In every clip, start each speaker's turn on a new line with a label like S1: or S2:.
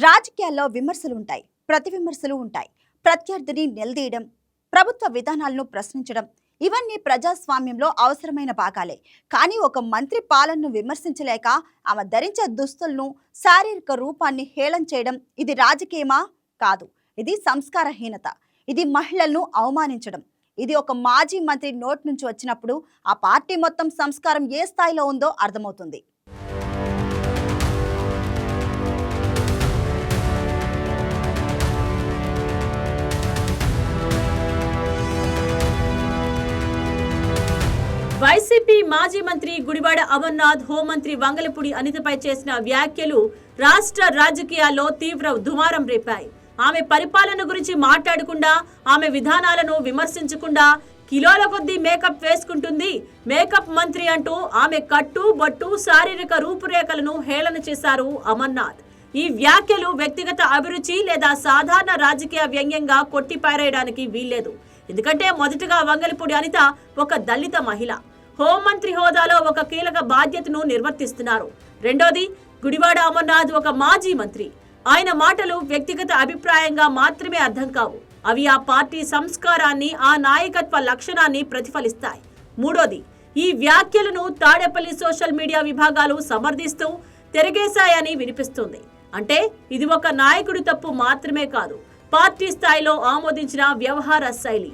S1: రాజకీయాల్లో విమర్శలు ఉంటాయి, ప్రతి విమర్శలు ఉంటాయి. ప్రత్యర్థిని నిలదీయడం, ప్రభుత్వ విధానాలను ప్రశ్నించడం ఇవన్నీ ప్రజాస్వామ్యంలో అవసరమైన భాగాలే. కానీ ఒక మంత్రి పాలనను విమర్శించలేక ఆమె ధరించే దుస్తులను, శారీరక రూపాన్ని హేళన చేయడం ఇది రాజకీయమా? కాదు. ఇది సంస్కారహీనత. ఇది మహిళలను అవమానించడం. ఇది ఒక మాజీ మంత్రి నోటి నుంచి వచ్చినప్పుడు ఆ పార్టీ మొత్తం సంస్కారం ఏ స్థాయిలో ఉందో అర్థమవుతుంది.
S2: వైసీపీ మాజీ మంత్రి గుడివాడ అమర్నాథ్, హోంమంత్రి వంగలపూడి అనితపై చేసిన వ్యాఖ్యలు రాష్ట్ర రాజకీయాల్లో తీవ్ర దుమారం రేపాయి. ఆమె పరిపాలన గురించి మాట్లాడకుండా, ఆమె విధానాలను విమర్శించకుండా కిలోల కొద్దీ మేకప్ వేసుకుంటుంది, మేకప్ మంత్రి అంటూ ఆమె కట్టు బొట్టు శారీరక రూపురేఖలను హేళన చేశారు అమర్నాథ్. ఈ వ్యాఖ్యలు వ్యక్తిగత అభిరుచి లేదా సాధారణ రాజకీయ వ్యంగ్యంగా కొట్టిపారేయడానికి వీల్లేదు. ఎందుకంటే మొదటగా వంగలపూడి అనిత ఒక దళిత మహిళ, హోంమంత్రి హోదాలో ఒక కీలక బాధ్యతను నిర్వర్తిస్తున్నారు. రెండోది, గుడివాడ అమర్నాథ్ ఒక మాజీ మంత్రి. ఆయన మాటలు వ్యక్తిగత అభిప్రాయంగా మాత్రమే అర్థం కావు. అవి ఆ పార్టీ సంస్కారాన్ని, ఆ నాయకత్వ లక్షణాన్ని ప్రతిఫలిస్తాయి. మూడోది, ఈ వ్యాఖ్యలను తాడేపల్లి సోషల్ మీడియా విభాగాలు సమర్థిస్తూ తిరగేశాయని వినిపిస్తుంది. అంటే ఇది ఒక నాయకుడి తప్పు మాత్రమే కాదు, పార్టీ స్థాయిలో ఆమోదించిన వ్యవహార శైలి.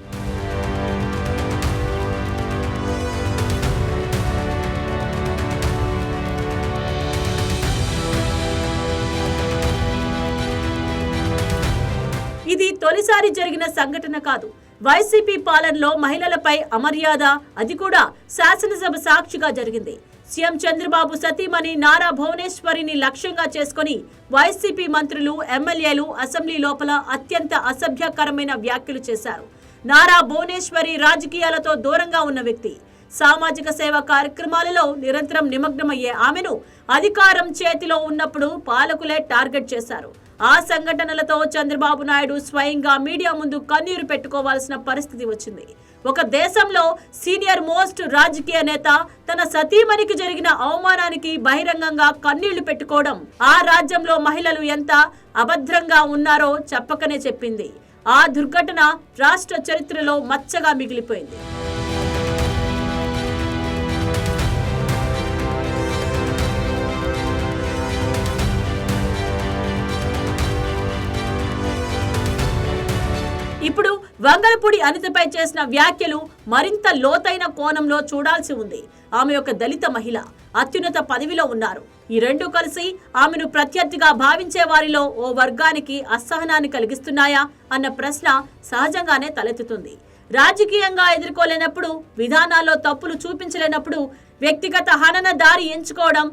S2: ఇది తొలిసారి జరిగిన సంఘటన కాదు. వైసీపీ పాలనలో మహిళలపై అమర్యాద, అది కూడా శాసనసభ సాక్షిగా జరిగింది. సీఎం చంద్రబాబు సతీమణి నారా భువనేశ్వరిని లక్ష్యంగా చేసుకుని వైసీపీ మంత్రులు, ఎమ్మెల్యేలు అసెంబ్లీ లోపల అత్యంత అసభ్యకరమైన వ్యాఖ్యలు చేశారు. నారా భువనేశ్వరి రాజకీయాలతో దూరంగా ఉన్న వ్యక్తి. సామాజిక సేవ కార్యక్రమాలలో నిరంతరం నిమగ్నమయ్యే ఆమెను అధికారం చేతిలో ఉన్నప్పుడు పాలకులే టార్గెట్ చేశారు. ఆ సంఘటనలతో చంద్రబాబు నాయుడు స్వయంగా మీడియా ముందు కన్నీరు పెట్టుకోవాల్సిన పరిస్థితి వచ్చింది. ఒక దేశంలో సీనియర్ మోస్ట్ రాజకీయ నేత తన సతీమణికి జరిగిన అవమానానికి బహిరంగంగా కన్నీళ్లు పెట్టుకోవడం ఆ రాజ్యంలో మహిళలు ఎంత అభద్రంగా ఉన్నారో చెప్పకనే చెప్పింది. ఆ దుర్ఘటన రాష్ట్ర చరిత్రలో మచ్చగా మిగిలిపోయింది. ఇప్పుడు వంగలపూడి అనితపై చేసిన వ్యాఖ్యలు మరింత లోతైన కోణంలో చూడాల్సి ఉంది. ఆమె ఒక దళిత మహిళ, అత్యున్నత పదవిలో ఉన్నారు. ఈ రెండు కలిసి ఆమెను ప్రత్యర్థిగా భావించే వారిలో ఓ వర్గానికి అసహనాన్ని కలిగిస్తున్నాయా అన్న ప్రశ్న సహజంగానే తలెత్తుతుంది. రాజకీయంగా ఎదుర్కోలేనప్పుడు, విధానాల్లో తప్పులు చూపించలేనప్పుడు వ్యక్తిగత హనన దారి ఎంచుకోవడం,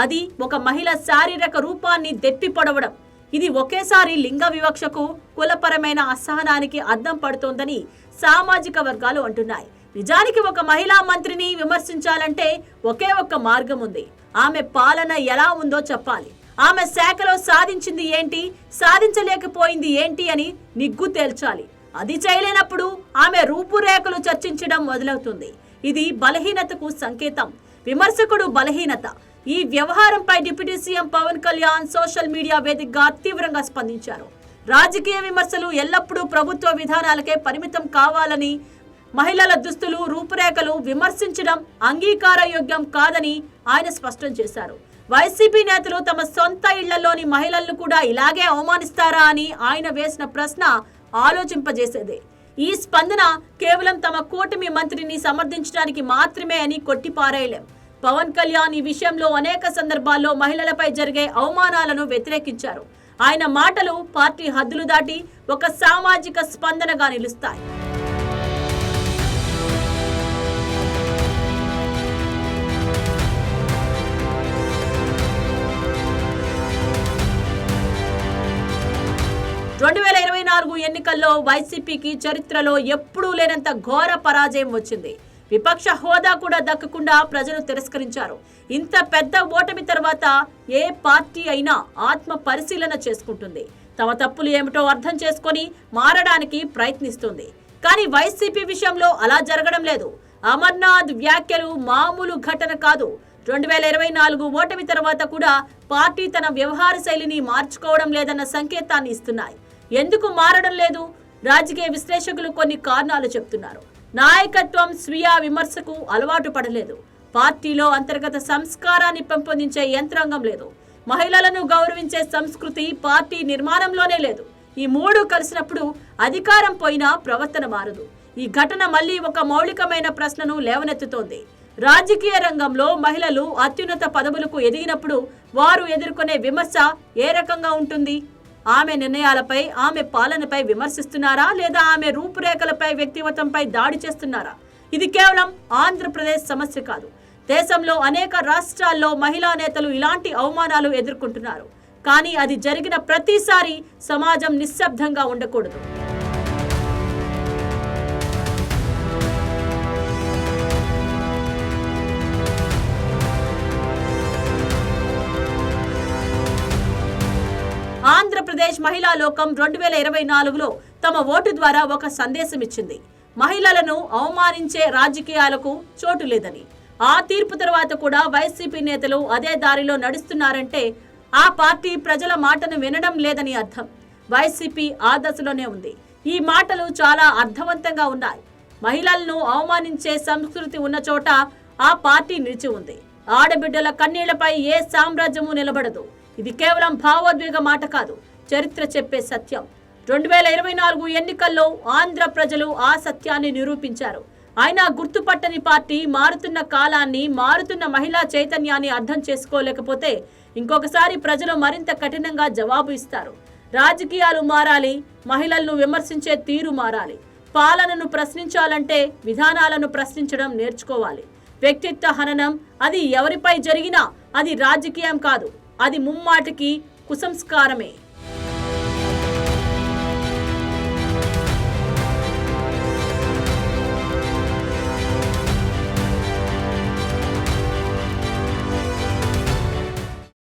S2: అది ఒక మహిళ శారీరక రూపాన్ని దెప్పి పొడవడం, ఇది ఒకేసారి లింగ వివక్షకు, కులపరమైన అసహనానికి అద్దం పడుతోందని సామాజిక వర్గాలు అంటున్నాయి. నిజానికి ఒక మహిళా మంత్రిని విమర్శించాలంటే ఒకే ఒక్క మార్గం ఉంది. ఆమె పాలన ఎలా ఉందో చెప్పాలి. ఆమె శాఖలో సాధించింది ఏంటి, సాధించలేకపోయింది ఏంటి అని నిగ్గు తేల్చాలి. అది చేయలేనప్పుడు ఆమె రూపురేఖలు చర్చించడం మొదలవుతుంది. ఇది బలహీనతకు సంకేతం. విమర్శకుడు బలహీనత. ఈ వ్యవహారంపై deputy CM Pawan Kalyan social media వేదికగా తీవ్రంగా స్పందించారు. రాజకీయ విమర్శలు ఎల్లప్పుడూ ప్రభుత్వ విధానాలకే పరిమితం కావాలని, మహిళల దుస్తులు, రూపురేఖలు విమర్శించడం అంగీకారయోగ్యం కాదని ఆయన స్పష్టం చేశారు. వైసీపీ నేతలు తమ సొంత ఇళ్లలోని మహిళలను కూడా ఇలాగే అవమానిస్తారా అని ఆయన వేసిన ప్రశ్న ఆలోచింపజేసేదే. ఈ స్పందన కేవలం తమ కూటమి మంత్రిని సమర్థించడానికి మాత్రమే అని కొట్టిపారేయలేం. పవన్ కళ్యాణ్ ఈ విషయంలో అనేక సందర్భాల్లో మహిళలపై జరిగే అవమానాలను వ్యతిరేకించారు. ఆయన మాటలు పార్టీ హద్దులు దాటి ఒక సామాజిక స్పందనగా నిలుస్తాయి. ఎన్నికల్లో వైసీపీకి చరిత్రలో ఎప్పుడూ లేనంత ఘోర పరాజయం వచ్చింది. విపక్ష హోదా కూడా దక్కకుండా ప్రజలు తిరస్కరించారు. ఇంత పెద్ద ఓటమి తర్వాత ఏ పార్టీ అయినా ఆత్మ పరిశీలన చేసుకుంటుంది. తమ తప్పులు ఏమిటో అర్థం చేసుకొని మారడానికి ప్రయత్నిస్తుంది. కానీ వైసీపీ విషయంలో అలా జరగడం లేదు. అమర్నాథ్ వ్యాఖ్యలు మామూలు ఘటన కాదు. 2024 ఓటమి తర్వాత కూడా పార్టీ తన వ్యవహార శైలిని మార్చుకోవడం లేదన్న సంకేతాన్ని ఇస్తున్నాయి. ఎందుకు మారడం లేదు? రాజకీయ విశ్లేషకులు కొన్ని కారణాలు చెప్తున్నారు. నాయకత్వం స్వీయ విమర్శకు అలవాటు పడలేదు. పార్టీలో అంతర్గత సంస్కారాన్ని పెంపొందించే యంత్రాంగం లేదు. మహిళలను గౌరవించే సంస్కృతి పార్టీ నిర్మాణంలోనే లేదు. ఈ మూడు కలిసినప్పుడు అధికారం పోయినా ప్రవర్తన మారదు. ఈ ఘటన మళ్ళీ ఒక మౌలికమైన ప్రశ్నను లేవనెత్తుతోంది. రాజకీయ రంగంలో మహిళలు అత్యున్నత పదవులకు ఎదిగినప్పుడు వారు ఎదుర్కొనే విమర్శ ఏ రకంగా ఉంటుంది? ఆమె నిర్ణయాలపై, ఆమె పాలనపై విమర్శిస్తున్నారా, లేదా ఆమె రూపురేఖలపై, వ్యక్తిగతంపై దాడి చేస్తున్నారా? ఇది కేవలం ఆంధ్రప్రదేశ్ సమస్య కాదు. దేశంలో అనేక రాష్ట్రాల్లో మహిళా నేతలు ఇలాంటి అవమానాలు ఎదుర్కొంటున్నారు. కానీ అది జరిగిన ప్రతిసారి సమాజం నిశ్శబ్దంగా ఉండకూడదు. ఆంధ్రప్రదేశ్ మహిళా లోకం 2024లో తమ ఓటు ద్వారా ఒక సందేశం ఇచ్చింది. మహిళలను అవమానించే రాజకీయాలకు చోటు లేదని. ఆ తీర్పు తర్వాత కూడా వైసీపీ నేతలు అదే దారిలో నడుస్తున్నారంటే ఆ పార్టీ ప్రజల మాటను వినడం లేదని అర్థం. వైసీపీ ఆ దశలోనే ఉంది. ఈ మాటలు చాలా అర్థవంతంగా ఉన్నాయి. మహిళలను అవమానించే సంస్కృతి ఉన్న చోట ఆ పార్టీ నిలిచి ఉంది. ఆడబిడ్డల కన్నీళ్లపై ఏ సామ్రాజ్యము నిలబడదు. ఇది కేవలం భావోద్వేగ మాట కాదు, చరిత్ర చెప్పే సత్యం. 2024 ఎన్నికల్లో ఆంధ్ర ప్రజలు ఆ సత్యాన్ని నిరూపించారు. అయినా గుర్తుపట్టని పార్టీ మారుతున్న కాలాన్ని, మారుతున్న మహిళా చైతన్యాన్ని అర్థం చేసుకోలేకపోతే ఇంకొకసారి ప్రజలు మరింత కఠినంగా జవాబు ఇస్తారు. రాజకీయాలు మారాలి, మహిళలను విమర్శించే తీరు మారాలి. పాలనను ప్రశ్నించాలంటే విధానాలను ప్రశ్నించడం నేర్చుకోవాలి. వ్యక్తిత్వ హననం అది ఎవరిపై జరిగినా అది రాజకీయం కాదు, అది ముమ్మాటికి కుసంస్కారమే.